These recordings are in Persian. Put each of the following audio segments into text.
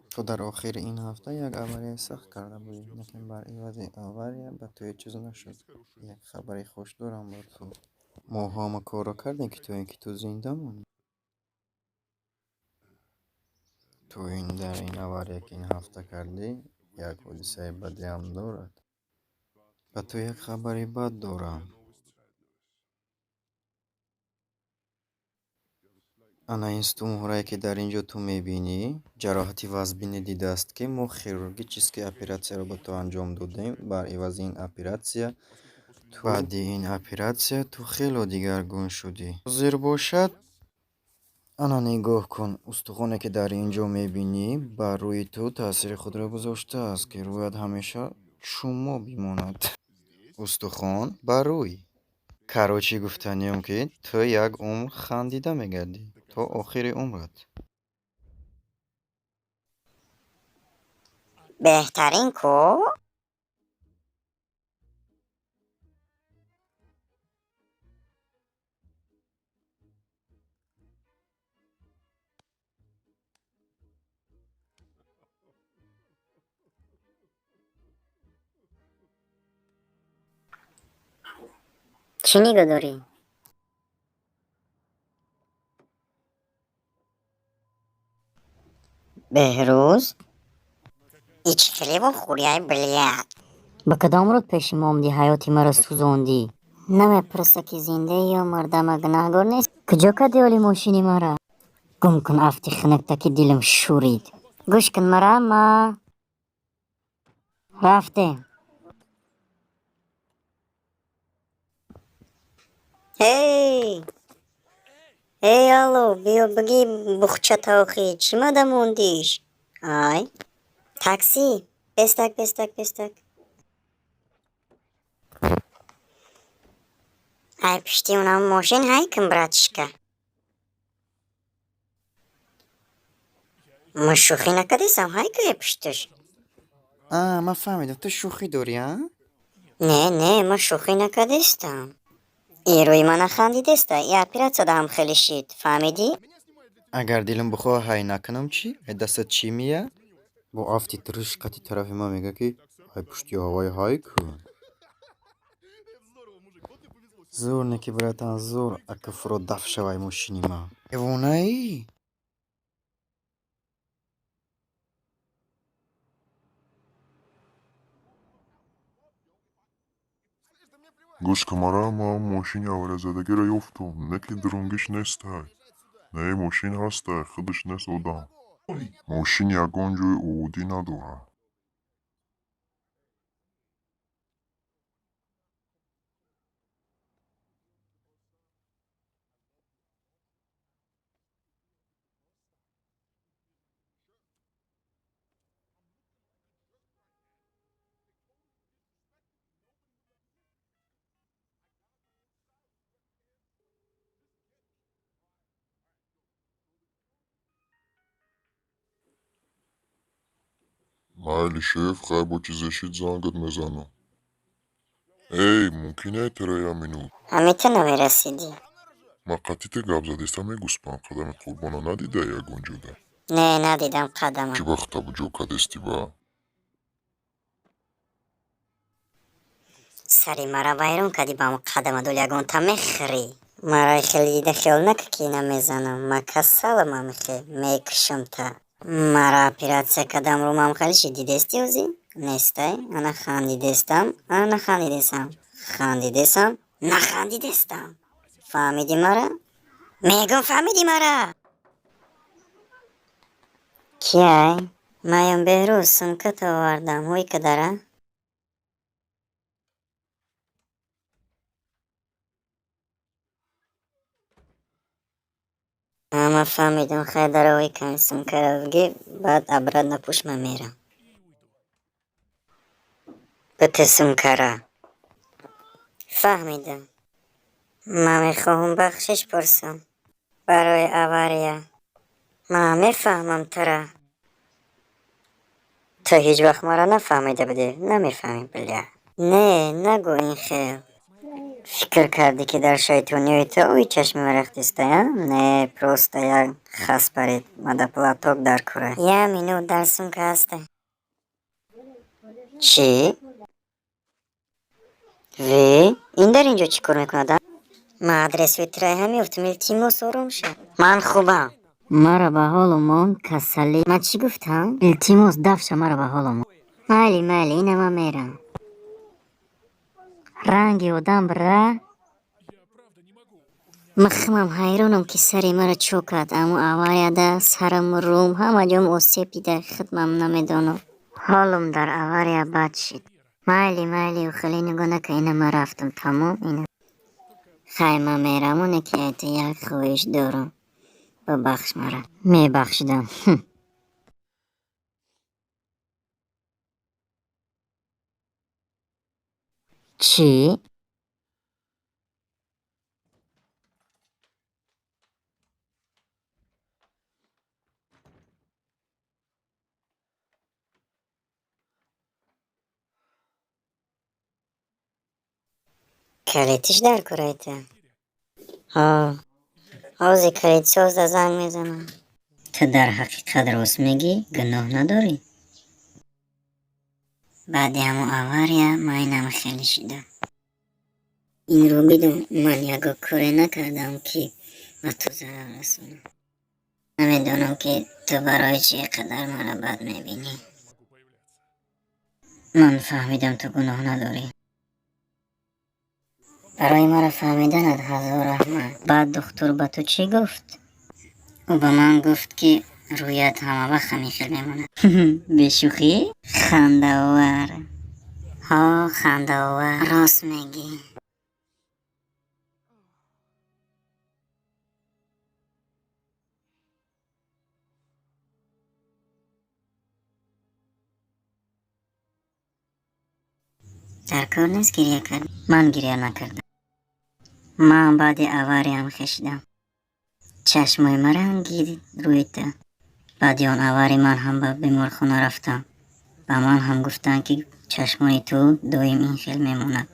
تو در آخر این هفته یک авария سخت کرده بودی، لیکن بر عوض авария به تو هیچ چیز نشد. یک خبری خوش دارم با تو. ما همه کارو کردیم که تو زنده مونی. تو این در این авария که این هفته کردی یک حادثه بدی هم دارد. به تو یک خبری بد دارم. انا این ستون که در اینجا تو میبینی جراحتی وزبینی دیده است که ما خیروگیچیسکی اپراتسیا رو با تو انجام دادیم. بر عوض این اپراتسیا بعد این اپراتسیا تو خیلی دیگرگون شدی. زیر باشد انا نگاه کن، استخوانی که در اینجا میبینی بر روی تو تاثیر خود را گذاشته است که رویت همیشه شما بیماند. استخوان بر روی کراچی گفتنیم که تو یک عمر خندیده میگردی تا آخر عمرت. بهترین کو. چی نگاه داری؟ بهروز هیچ خیلی با خوریای بلیت. به کدام رود پشیماندی حیاتی مرا سوزاندی؟ نمیپرسه که زنده یا مردم گناهگار نیست. کجا کدی حالی ماشینی مرا؟ گم کن افتی خنکتا که دلم شورید. گوش کن مرا ما رفته. هی الو بیا بگی بخچه تاخی چی مده موندیش؟ آی تاکسی بستک. ای پشتی اونم ماشین های کن براتشکه. ما شوخی نکدیسم های که پشتش. من فهمیدم تو شوخی داری ها؟ نه ما شوخی نکدیستم. ای روی من نخندیدسته. ای اپیرات هم خیلی شید فهمیدی؟ اگر دلم بخواه های نکنم چی؟ دستت چی میه؟ با افتی ترشکتی طرف ما میگه که های پشتی هوای های کن. زور نکی براتن زور اکه فرو دف شوی ماشینی ما. ایوونه ای؟ گوش کمارا ما ماشین авариязадагӣ ра ёфтум, не ки дурungиш нестай. Не мошин ҳастай, худаш нест одам. Мошин ягон ҷойи ободӣ надорад. Майли шеф, хай бо чӣ зешид зангат мезанам. Эй, мумкине терая минут. همی تو نمیرسیدی. Ма қатите гап задиста мегуспам, қадами қурбона надида ягон ҷода. نه ندیدم قدمم. Чӣ вақта ҷо кадисти ба? سری مرا ویرون کردی با اون قدم دول یگان تا میخری. مرا خیلی دیده خیال نکه که نمیزنم. ما کسالم هم خیلی میکشم تا. مرا اپیراتسیا کدم رو هم خیلی شی دیدستی اوزی؟ نیسته؟ انا خندیدستم؟ انا نخندیدستم. خندیدستم؟ نخندیدستم. فهمیدی مرا؟ میگم فهمیدی مرا؟ کیای؟ مایم بهروز سنکت آوردم هوی که داره؟ اما فهمیدم خیلی داره هوی کمی سنکره بگی بعد ابرد نپوش من میرم. بته سنکره فهمیدم. من میخواهم بخشش پرسم برای авария. من میفهمم ترا. تو هیچ وقت مرا نفهمیده بودی. نمیفهمی بله. نه نگو این خیل. فکر کردی که در شیطونی تو اوی چشم ورختیسته نه پروسته یک خس برید مده پلاتوک در کوره یه مینو در سمکه هسته چی؟ وی؟ این در اینجا چی کار میکنه؟ ما آدرس ویترای همیفتم التیموس آروم شد من خوبم مرا به حالمون کسلی من چی گفتم؟ التیموس دفش مرا به حالمون مالی اینه ما میرم رنگی آدم بره مخمم حیرانم که سری مرا چوکد اما اواریا ده سرم روم همه جام اوسیپیده خدمم نمیدانم حالم در اواریا بد شد مالی و خیلی نگاه نکه اینه ما رفتم تمام اینه خیمه میرمونه که ایت یک خویش دارم ببخش مرا میبخشیدم چی؟ کلیتش در کرایته ها حوزی کلید سوز در زنگ میزنم تو در حقیقت راست میگی گناه نداری بعدی همو اواریا ما اینم خیلی شیدم این رو بدون من یکا کاری نکردم که و تو ضرر رسونم نمیدونم که تو برای چی قدر مرا بد میبینی من فهمیدم تو گناه نداری برای مرا فهمیدنت هزار رحمت بعد دکتر به تو چی گفت؟ او به من گفت که رویت همه وقت همیخیل میمونه بشوخی؟ خنده آور ها خنده آور راست میگی در کار نیست گریه کرد من گریه نکردم من بعد اواری هم خشیدم چشمای مرا هم گیرید روی تو بعد آن اواری من هم به بیمارخانه رفتم و من هم گفتن که چشمای تو دایم این خیل میموند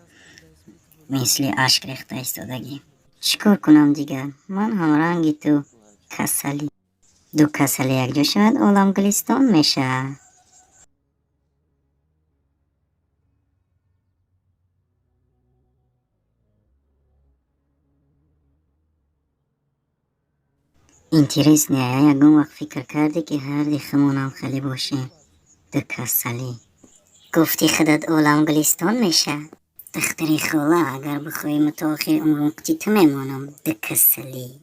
مثل اشک ریخته ایستادگی چیکار کنم دیگر من هم رنگی تو کسلی دو کسلی یک جا شد عالم گلستان میشه اینترس نه یکم وقت فکر کردی که هر دیخمون هم خیلی باشه دو کسلی گفتی خودت عالم گلستان میشه دختری خوله اگر بخوای متاخر اون وقتی تو میمانم دو کسلی